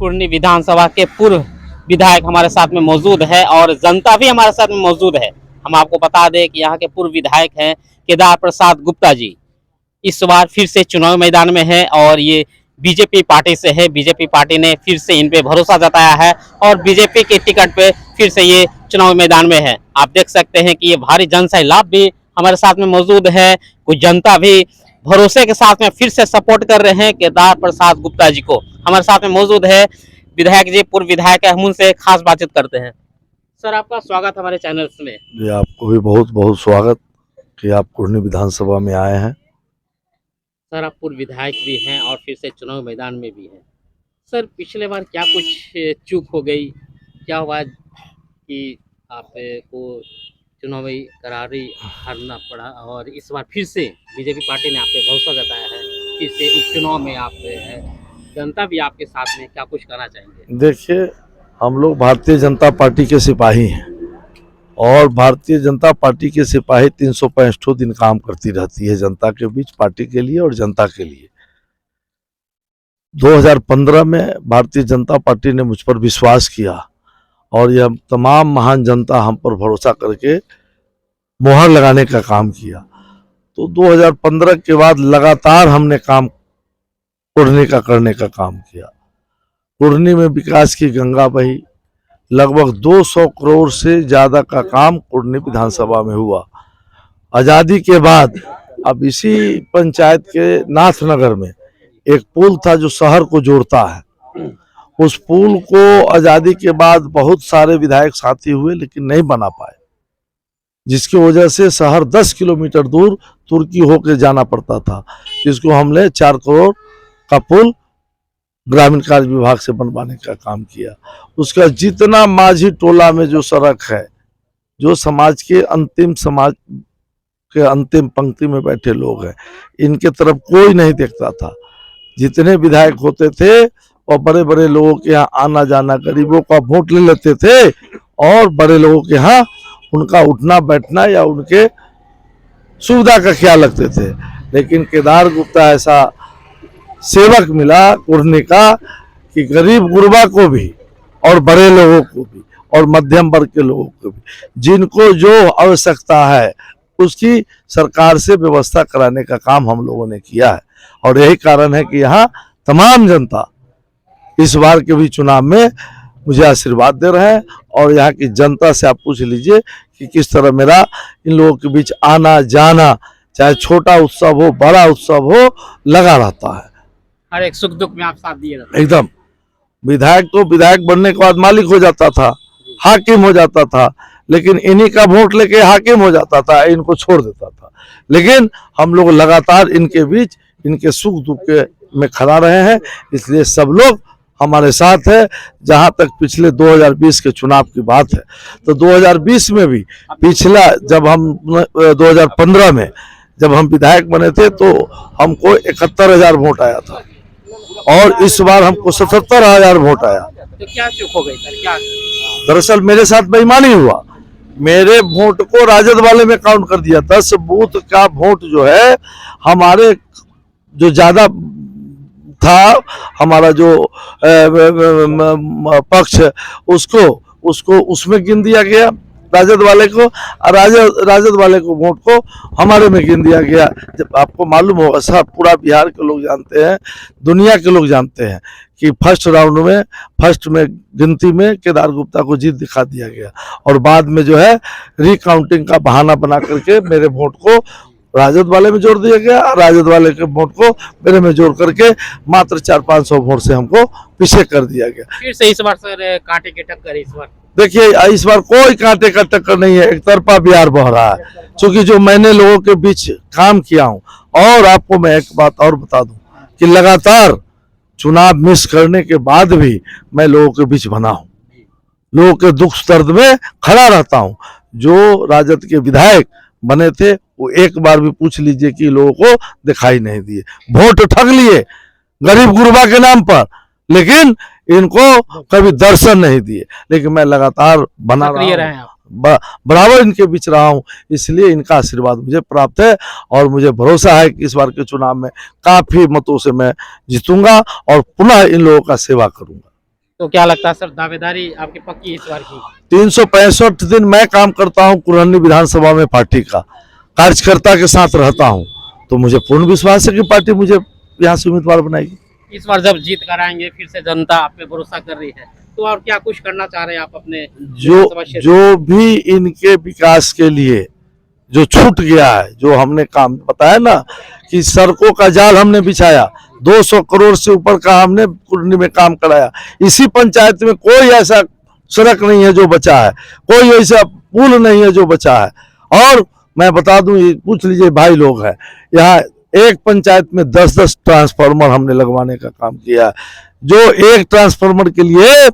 कुर्नी विधानसभा के पूर्व विधायक हमारे साथ में मौजूद है और जनता भी हमारे साथ में मौजूद है। हम आपको बता दें कि यहाँ के पूर्व विधायक हैं केदार प्रसाद गुप्ता जी। इस बार फिर से चुनाव मैदान में है और ये बीजेपी पार्टी से है। बीजेपी पार्टी ने फिर से इन पे भरोसा जताया है और बीजेपी के टिकट पे फिर से ये चुनाव मैदान में है। आप देख सकते हैं कि ये भारी जनसैलाब भी हमारे साथ में मौजूद है। कुछ जनता भी भरोसे के साथ में फिर से सपोर्ट कर रहे हैं केदार प्रसाद गुप्ता जी को। हमारे साथ में मौजूद है विधायक जी, पूर्व विधायक है, हम उनसे खास बातचीत करते हैं। सर, आपका स्वागत हमारे चैनल में। जी, आपको भी बहुत बहुत स्वागत कि आप कुर्नी विधानसभा में आए हैं। सर, आप पूर्व विधायक भी हैं और फिर से चुनाव मैदान में भी हैं। सर, पिछले बार क्या कुछ चूक हो गई, क्या हुआ कि आपको चुनावी करारी हारना पड़ा और इस बार फिर से बीजेपी पार्टी ने आप पे भरोसा जताया है, फिर से उपचुनाव में आप जनता भी आपके साथ में, क्या कुछ करना चाहेंगे? देखिए, हम लोग भारतीय जनता पार्टी के सिपाही हैं और भारतीय जनता पार्टी के सिपाही 365 दिन काम करती रहती है जनता के बीच, पार्टी के लिए और जनता के लिए। 2015 में भारतीय जनता पार्टी ने मुझ पर विश्वास किया और यह तमाम महान जनता हम पर भरोसा करके मोहर लगाने का काम किया। तो 2015 के बाद लगातार हमने काम कुर्नी का करने का काम किया। कुर्नी में विकास की गंगा बही, लगभग 200 करोड़ से ज़्यादा का काम कुर्नी विधानसभा में हुआ। आज़ादी के बाद अब इसी पंचायत के नाथनगर में एक पुल था जो शहर को जोड़ता है। उस पुल को आज़ादी के बाद बहुत सारे विधायक साथी हुए लेकिन नहीं बना पाए, जिसकी वजह से शहर 10 किलोमीटर दूर तुर्की होकर जाना पड़ता था, जिसको हमने 4 करोड़ का पुल ग्रामीण कार्य विभाग से बनवाने का काम किया। उसका जितना माझी टोला में जो सड़क है, जो समाज के अंतिम पंक्ति में बैठे लोग हैं, इनके तरफ कोई नहीं देखता था। जितने विधायक होते थे और बड़े बड़े लोगों के यहाँ आना जाना, गरीबों का वोट ले लेते थे और बड़े लोगों के यहाँ उनका उठना बैठना या उनके सुविधा का ख्याल रखते थे। लेकिन केदार गुप्ता ऐसा सेवक मिला कुर्नी का कि गरीब गुरबा को भी और बड़े लोगों को भी और मध्यम वर्ग के लोगों को भी, जिनको जो आवश्यकता है उसकी सरकार से व्यवस्था कराने का काम हम लोगों ने किया है। और यही कारण है कि यहाँ तमाम जनता इस बार के भी चुनाव में मुझे आशीर्वाद दे रहे हैं। और यहाँ की जनता से आप पूछ लीजिए कि किस तरह मेरा इन लोगों के बीच आना जाना, चाहे छोटा उत्सव हो बड़ा उत्सव हो, लगा रहता है। हर एक सुख दुख में आप साथ दिए रहते हैं। एकदम। विधायक तो विधायक बनने के बाद मालिक हो जाता था, हाकिम हो जाता था, लेकिन इन्हीं का वोट लेके हाकिम हो जाता था, इनको छोड़ देता था। लेकिन हम लोग लगातार इनके बीच, इनके सुख दुख में खड़ा रहे हैं, इसलिए सब लोग हमारे साथ है। जहां तक पिछले 2020 के चुनाव की बात है, तो 2020 में भी पिछला जब हम 2015 में जब हम विधायक बने थे तो हमको 71,000 वोट आया था और इस बार हमको 77,000 वोट आया। तो क्या चूक हो गई सर? क्या दरअसल मेरे साथ बेईमानी हुआ। मेरे वोट को राजद वाले में काउंट कर दिया। 10 बूथ का वोट जो है हमारे जो ज्यादा था, हमारा जो पक्ष, उसको उसमें गिन दिया गया राजद वाले को, और राजद वाले को वोट को हमारे में गिन दिया गया। जब आपको मालूम होगा, सब पूरा बिहार के लोग जानते हैं, दुनिया के लोग जानते हैं कि फर्स्ट में गिनती में केदार गुप्ता को जीत दिखा दिया गया और बाद में जो है रिकाउंटिंग का बहाना बना करके मेरे वोट को राजद वाले में जोड़ दिया गया, राजद वाले के वोट को मेरे में जोड़ करके मात्र 400-500 वोट से हमको पीछे कर दिया गया। फिर से इस बार सर कांटे की टक्कर इस बार? देखिए, इस बार कोई कांटे का टक्कर नहीं है, एक तरफा बिहार बह रहा है, क्योंकि जो मैंने लोगों के बीच काम किया हूं। और आपको मैं एक बात और बता दूं कि लगातार चुनाव मिस करने के बाद भी मैं लोगों के बीच बना हूं, लोगों के दुख दर्द में खड़ा रहता हूं। जो राजद के विधायक बने थे वो एक बार भी पूछ लीजिए कि लोगों को दिखाई नहीं दिए। वोट ठग लिए गरीब गुरबा के नाम पर, लेकिन इनको कभी दर्शन नहीं दिए। लेकिन मैं लगातार बना रहा हूं, बराबर इनके बीच रहा हूं, इसलिए इनका आशीर्वाद मुझे प्राप्त है और मुझे भरोसा है कि इस बार के चुनाव में काफी मतों से मैं जीतूंगा और पुनः इन लोगों का सेवा करूंगा। तो क्या लगता है सर, दावेदारी आपकी पक्की इस बार की? 365 दिन मैं काम करता हूं कुरहनी विधानसभा में, पार्टी का कार्यकर्ता के साथ रहता हूं, तो मुझे पूर्ण विश्वास है कि पार्टी मुझे यहाँ से उम्मीदवार बनाएगी। इस बार जब जीत कर आएंगे, फिर से जनता आप पे भरोसा कर रही है, तो और क्या कुछ करना चाह रहे हैं आप अपने विधानसभा क्षेत्र जो भी इनके विकास के लिए जो छूट गया है, जो हमने काम बताया ना कि सड़कों का जाल हमने बिछाया, 200 करोड़ से ऊपर का हमने कुरनी में काम कराया। इसी पंचायत में कोई ऐसा सड़क नहीं है जो बचा है, कोई ऐसा पुल नहीं है जो बचा है। और मैं बता दूं, ये पूछ लीजिए भाई लोग हैं यहाँ, एक पंचायत में 10-10 ट्रांसफार्मर हमने लगवाने का काम किया है। जो एक ट्रांसफार्मर के लिए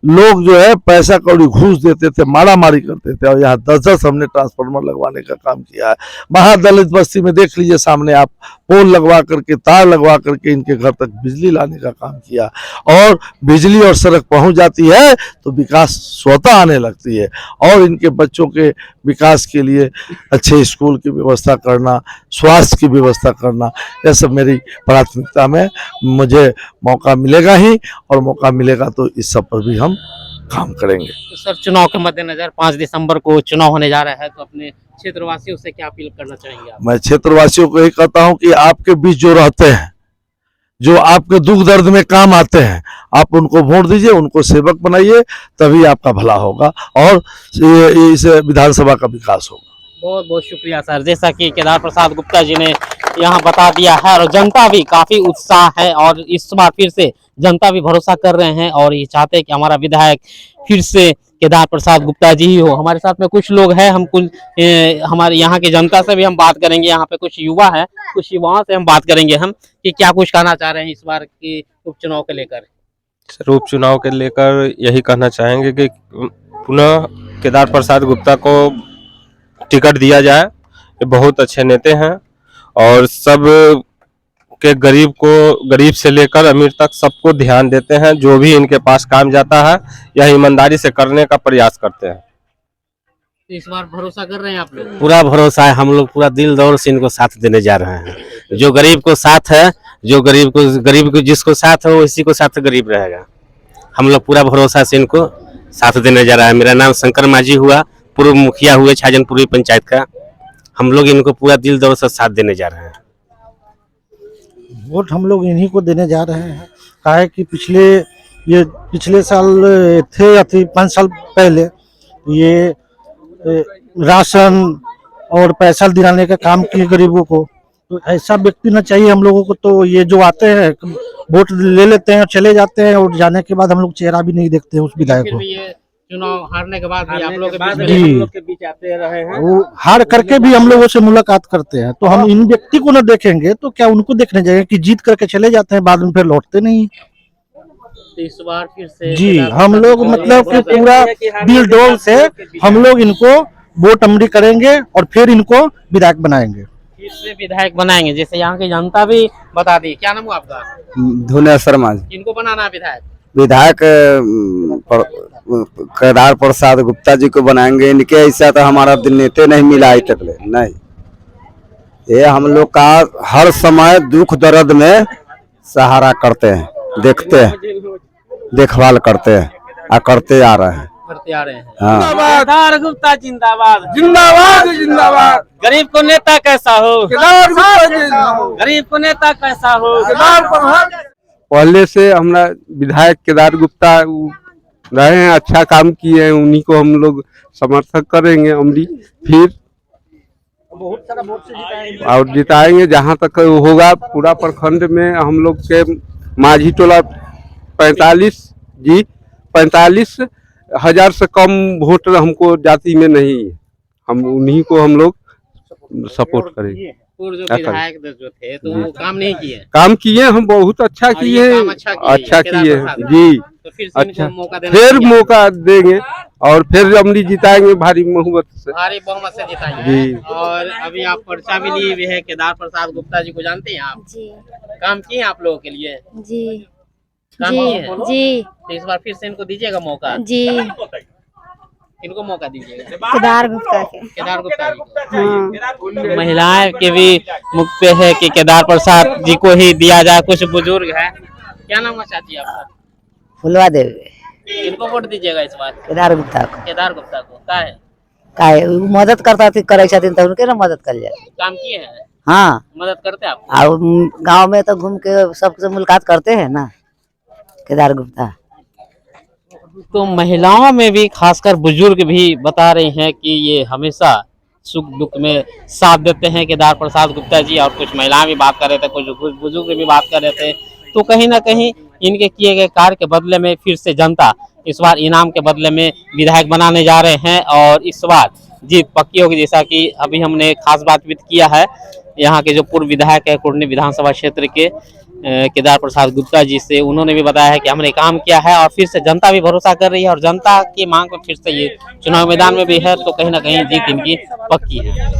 लोग जो है पैसा कौड़ी घूस देते थे, मारा मारी करते थे, और यहाँ 10-10 हमने ट्रांसफार्मर लगवाने का काम किया है। महादलित बस्ती में देख लीजिए सामने आप, पोल लगवा करके, तार लगवा करके इनके घर तक बिजली लाने का काम किया। और बिजली और सड़क पहुंच जाती है तो विकास स्वतः आने लगती है। और इनके बच्चों के विकास के लिए अच्छे स्कूल की व्यवस्था करना, स्वास्थ्य की व्यवस्था करना, यह सब मेरी प्राथमिकता में मुझे मौका मिलेगा ही, और मौका मिलेगा तो इस सब पर भी हम काम करेंगे। तो सर, चुनाव के मद्देनजर 5 दिसंबर को चुनाव होने जा रहा है, तो अपने क्षेत्रवासियों से क्या अपील करना चाहेंगे आप? मैं क्षेत्रवासियों को यही कहता हूं कि आपके बीच जो रहते हैं, जो आपके दुख दर्द में काम आते हैं, आप उनको वोट दीजिए, उनको सेवक बनाइए, तभी आपका भला होगा और इस विधानसभा का विकास होगा। बहुत बहुत शुक्रिया सर। जैसा कि केदार प्रसाद गुप्ता जी ने यहाँ बता दिया है, और जनता भी काफी उत्साह है, और इस बार फिर से जनता भी भरोसा कर रहे हैं और ये चाहते हैं कि हमारा विधायक फिर से केदार प्रसाद गुप्ता जी ही हो। हमारे साथ में कुछ लोग हैं, हम कुछ हमारे यहाँ की जनता से भी हम बात करेंगे। यहाँ पे कुछ युवा है, कुछ युवाओं से हम बात करेंगे हम कि क्या कुछ कहना चाह रहे हैं इस बार के उपचुनाव के लेकर। सर, उपचुनाव के लेकर यही कहना चाहेंगे कि पुनः केदार प्रसाद गुप्ता को टिकट दिया जाए। ये बहुत अच्छे नेता हैं और सब के गरीब से लेकर अमीर तक सबको ध्यान देते हैं। जो भी इनके पास काम जाता है यह ईमानदारी से करने का प्रयास करते हैं। इस बार भरोसा कर रहे हैं आप लोग? पूरा भरोसा है, हम लोग पूरा दिल दौड़ से इनको साथ देने जा रहे हैं। जो गरीब को साथ है, जो गरीब को जिसको साथ है वो इसी को साथ गरीब रहेगा। हम लोग पूरा भरोसा से इनको साथ देने जा रहा है। मेरा नाम शंकर माझी हुआ, पूर्व मुखिया हुए छाजनपुरी पंचायत का। हम लोग इनको पूरा दिल दौड़ से साथ देने जा रहे हैं। वोट हम लोग इन्हीं को देने जा रहे हैं। कहा है कि पिछले साल थे या 5 साल पहले ये राशन और पैसा दिलाने का काम किए गरीबों को, तो ऐसा व्यक्ति ना चाहिए हम लोगों को। तो ये जो आते हैं वोट ले लेते हैं और चले जाते हैं, और जाने के बाद हम लोग चेहरा भी नहीं देखते उस विधायक को। ये चुनाव हारने के बाद भी आप लोग जी, के बीच आते रहे हैं। वो हार करके भी हम लोगों से मुलाकात करते हैं। तो हम इन व्यक्ति को ना देखेंगे तो क्या उनको देखने जाएंगे कि जीत करके चले जाते हैं, बाद में फिर लौटते नहीं। तो इस बार फिर से जी, हम लोग मतलब कि पूरा दिल डोल से हम लोग इनको वोट अमरी करेंगे और फिर इनको विधायक बनाएंगे। फिर से विधायक बनाएंगे, जैसे यहाँ की जनता भी बता दी। क्या नाम हुआ आपका? धुने शर्मा। किनको बनाना है विधायक? विधायक केदार प्रसाद गुप्ता जी को बनाएंगे। इनके ऐसा तो हमारा नेता नहीं मिला है तक ले, नहीं। ये हम लोग का हर समय दुख दर्द में सहारा करते हैं, देखते हैं, देखभाल करते हैं और करते आ रहे हैं। हाँ। केदार गुप्ता जिंदाबाद, जिंदाबाद जिंदाबाद। गरीब को नेता कैसा हो, गरीब को नेता कैसा हो। पहले से हमारा विधायक केदार गुप्ता रहे हैं, अच्छा काम किए हैं, उन्हीं को हम लोग समर्थक करेंगे अमरी, फिर और जिताएंगे जहां तक होगा। पूरा प्रखंड में हम लोग के माझी टोला 45,000 से कम वोट हमको जाति में नहीं है। हम उन्हीं को हम लोग सपोर्ट करेंगे। पूर्व जो विधायक जो थे तो वो काम नहीं किए? काम किए, हम बहुत अच्छा किए हैं, अच्छा किए हैं जी। तो फिर अच्छा, मौका देना, फिर मौका देंगे और फिर अमली जिताएंगे भारी बहुमत से, भारी बहुमत से जिताएंगे जी। और अभी आप पर्चा भी लिए हुए हैं। केदार प्रसाद गुप्ता जी को जानते हैं आप? जी। काम किए आप लोगों के लिए? जी काम जी किए हैं? जी तो इस बार फिर से इनको दीजिएगा मौका? जी। इनको मौका दीजिएगा? केदार गुप्ता के। केदार गुप्ता जी को। हाँ। महिलाएं के भी मुख पे है कि केदार प्रसाद जी को ही दिया जाए। कुछ बुजुर्ग है। क्या नाम है चाची आपका? फुलवा देवी। किनको वोट दीजिएगा इस बार? केदार गुप्ता को केदार गुप्ता को। का है काहे उ मदद करता थी करे छथिन तो उनके ना मदद कर जाए। काम किए हैं, हाँ मदद करते हैं आप? और गांव में तो घूम के सबसे मुलाकात करते हैं ना केदार गुप्ता। तो महिलाओं में भी खासकर बुजुर्ग भी बता रहे हैं कि ये हमेशा सुख दुख में साथ देते हैं केदार प्रसाद गुप्ता जी। और कुछ महिलाएं भी बात कर रहे थे, कुछ बुजुर्ग भी बात कर रहे थे। तो कहीं ना कहीं इनके किए गए कार्य के बदले में फिर से जनता इस बार इनाम के बदले में विधायक बनाने जा रहे हैं और इस बार जीत पक्की होगी। जैसा कि अभी हमने खास बातचीत किया है यहाँ के जो पूर्व विधायक है कुढ़नी विधानसभा क्षेत्र के केदार प्रसाद गुप्ता जी से, उन्होंने भी बताया है कि हमने काम किया है और फिर से जनता भी भरोसा कर रही है और जनता की मांग पर फिर से ये चुनाव मैदान में भी है। तो कहीं ना कहीं जीत इनकी पक्की है।